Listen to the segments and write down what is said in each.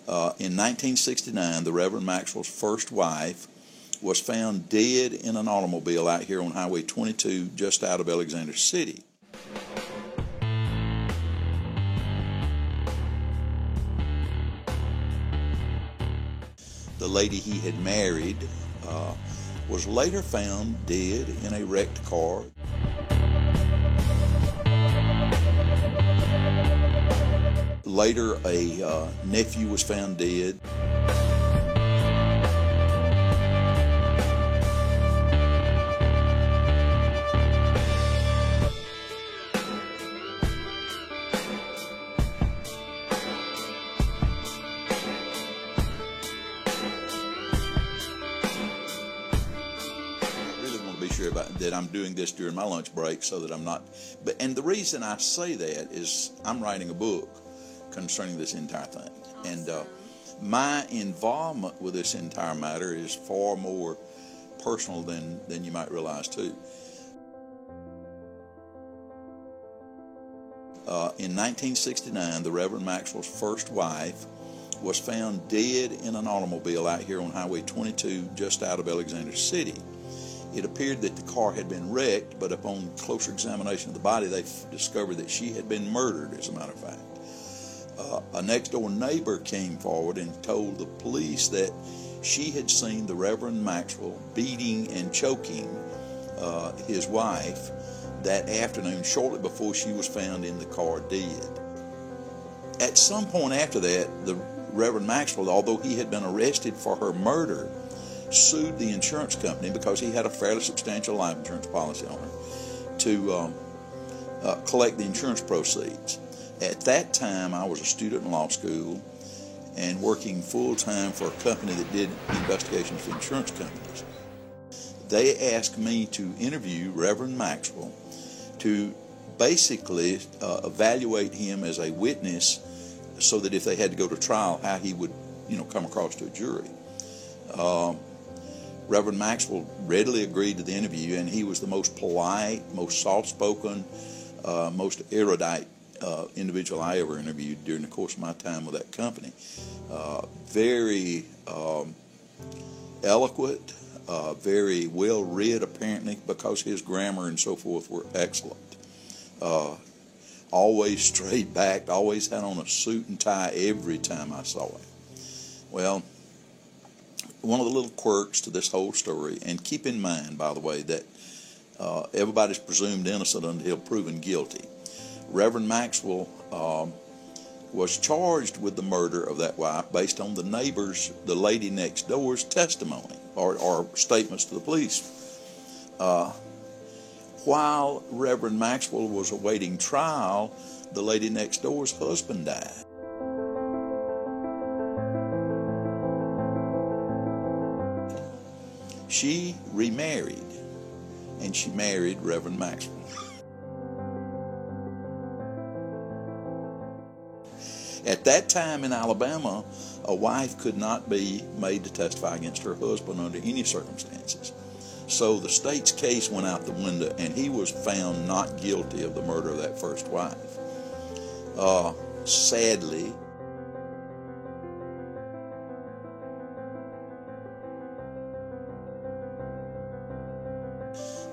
In 1969, the Reverend Maxwell's first wife was found dead in an automobile out here on Highway 22 just out of Alexander City. The lady he had married was later found dead in a wrecked car. Later, a nephew was found dead. Be sure about that I'm doing this during my lunch break so that I'm not, and the reason I say that is I'm writing a book concerning this entire thing, and my involvement with this entire matter is far more personal than you might realize too. In 1969, the Reverend Maxwell's first wife was found dead in an automobile out here on Highway 22 just out of Alexander City. It appeared that the car had been wrecked, but upon closer examination of the body, they discovered that she had been murdered, as a matter of fact. A next-door neighbor came forward and told the police that she had seen the Reverend Maxwell beating and choking his wife that afternoon, shortly before she was found in the car dead. At some point after that, the Reverend Maxwell, although he had been arrested for her murder, sued the insurance company because he had a fairly substantial life insurance policy on her to collect the insurance proceeds. At that time, I was a student in law school and working full-time for a company that did investigations for insurance companies. They asked me to interview Reverend Maxwell to basically evaluate him as a witness so that if they had to go to trial, how he would, come across to a jury. Reverend Maxwell readily agreed to the interview, and he was the most polite, most soft-spoken, most erudite individual I ever interviewed during the course of my time with that company. Very eloquent, very well-read, apparently, because his grammar and so forth were excellent. Always straight-backed, always had on a suit and tie every time I saw him. Well, one of the little quirks to this whole story, and keep in mind, by the way, that everybody's presumed innocent until proven guilty. Reverend Maxwell was charged with the murder of that wife based on the lady next door's testimony or statements to the police. While Reverend Maxwell was awaiting trial, the lady next door's husband died. She remarried, and she married Reverend Maxwell. At that time in Alabama, a wife could not be made to testify against her husband under any circumstances. So the state's case went out the window, and he was found not guilty of the murder of that first wife. Sadly,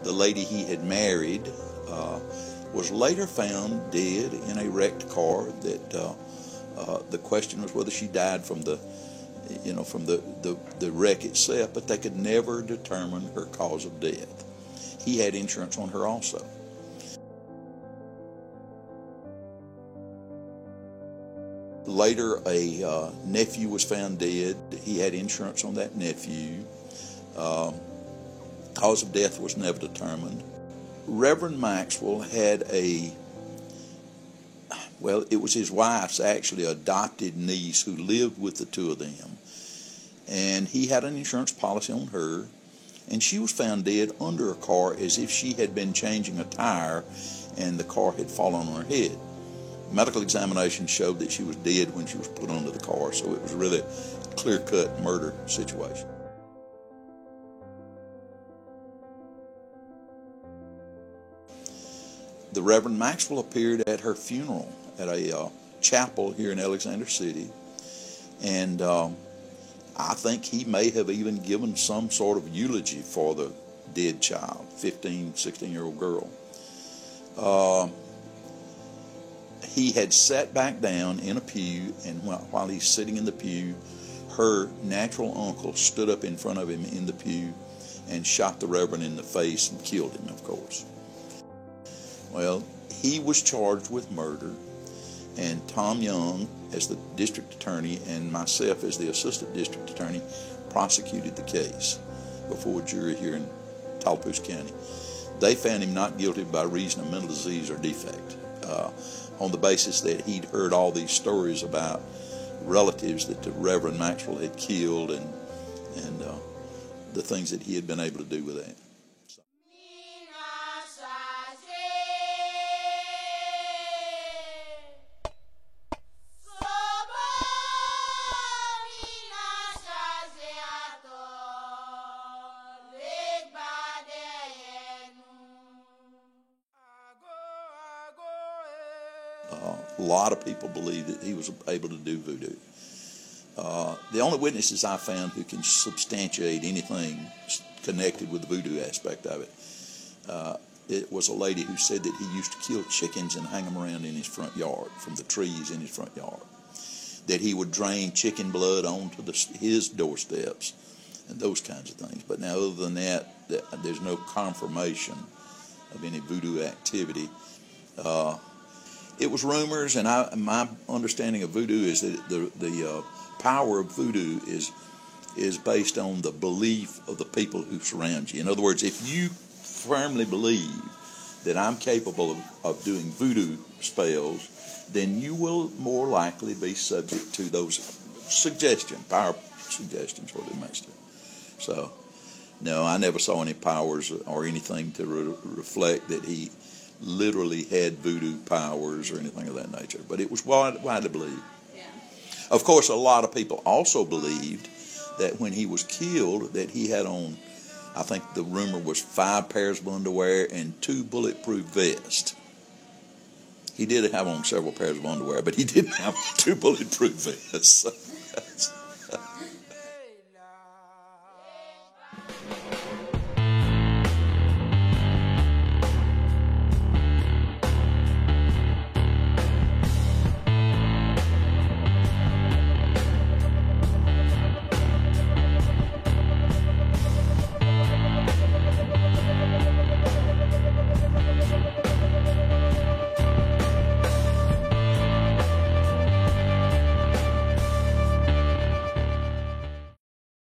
the lady he had married was later found dead in a wrecked car. That the question was whether she died from the wreck itself, but they could never determine her cause of death. He had insurance on her also. Later, a nephew was found dead. He had insurance on that nephew. Cause of death was never determined. Reverend Maxwell had it was his wife's actually adopted niece who lived with the two of them. And he had an insurance policy on her, and she was found dead under a car as if she had been changing a tire and the car had fallen on her head. Medical examination showed that she was dead when she was put under the car, so it was really a clear-cut murder situation. The Reverend Maxwell appeared at her funeral at a chapel here in Alexander City, And I think he may have even given some sort of eulogy for the dead child, 15, 16-year-old girl. He had sat back down in a pew, and while he's sitting in the pew, her natural uncle stood up in front of him in the pew and shot the Reverend in the face and killed him, of course. Well, he was charged with murder, and Tom Young, as the district attorney, and myself as the assistant district attorney, prosecuted the case before a jury here in Tallapoosa County. They found him not guilty by reason of mental disease or defect, on the basis that he'd heard all these stories about relatives that the Reverend Maxwell had killed, and the things that he had been able to do with that. A lot of people believe that he was able to do voodoo. The only witnesses I found who can substantiate anything connected with the voodoo aspect of it was a lady who said that he used to kill chickens and hang them around in his front yard, from the trees in his front yard. That he would drain chicken blood onto his doorsteps and those kinds of things. But now, other than that, there's no confirmation of any voodoo activity. It was rumors, and my understanding of voodoo is that the power of voodoo is based on the belief of the people who surround you. In other words, if you firmly believe that I'm capable of doing voodoo spells, then you will more likely be subject to those power suggestions, what it makes to. So, no, I never saw any powers or anything to reflect that he literally had voodoo powers or anything of that nature. But it was widely believed. Yeah. Of course, a lot of people also believed that when he was killed, that he had on, I think the rumor was 5 pairs of underwear and 2 bulletproof vests. He did have on several pairs of underwear, but he didn't have 2 bulletproof vests.